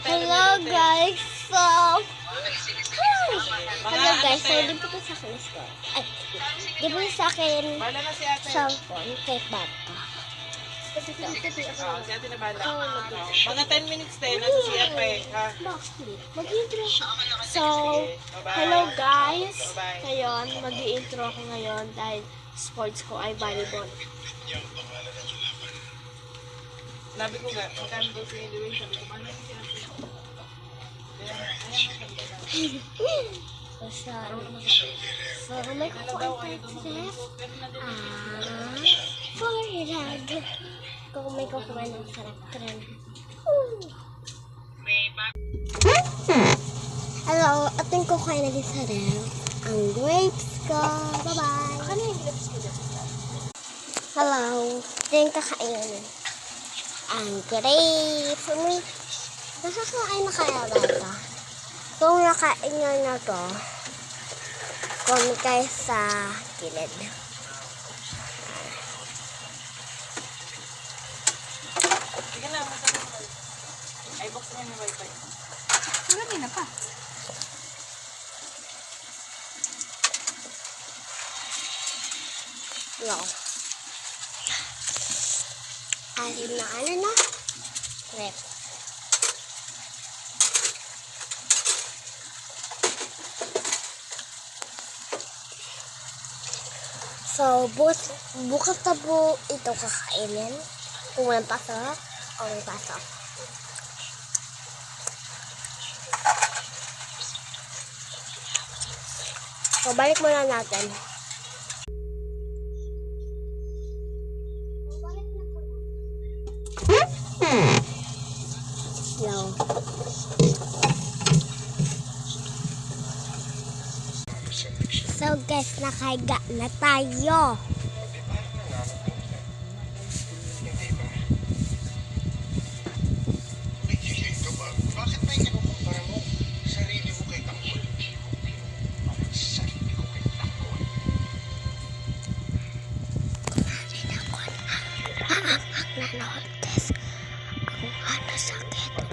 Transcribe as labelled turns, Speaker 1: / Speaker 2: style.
Speaker 1: Hello guys, so hello guys, so di po sa akin ko. Ay, di po sa akin cellphone kay Papa.
Speaker 2: Si ate na bala. Mga 10 minutes din, nasa siya pa eh.
Speaker 1: Mag-intro. So, hello guys. Ngayon, mag-i-intro ako ngayon dahil sports ko ay volleyball.
Speaker 2: Sabi ko nga, magkano daw si Edwin, sabi ko, ano yung siya?
Speaker 1: So, sorry. So, may kukuha tayo Forlag. Kung may kukuha ng sarap tren. Hello, ating kukuha na din sa rel ang grapes ko. Bye-bye. Ano yung grapes ko dyan? Hello, ating kakainin ang grapes. Nakakain na kaya ba ito? Kung nakain nyo na to, comment kayo sa gilid.
Speaker 2: Sige na, magkano mo. Ay, box mo yung wifi.
Speaker 3: Marami na pa.
Speaker 1: No. Alim na ano na? Rep. So, bukas na po ito kakainin. Kung walang pasok, o may pasok. So, balik muna natin. Hello. So guys, nakahiga na tayo.
Speaker 4: Bakit may kinukumpara mo sarili mo kay Tanggol? Sarili ko kay Tanggol.
Speaker 1: Kumain ako na. Maanghang na notes. Ako nga nasakit.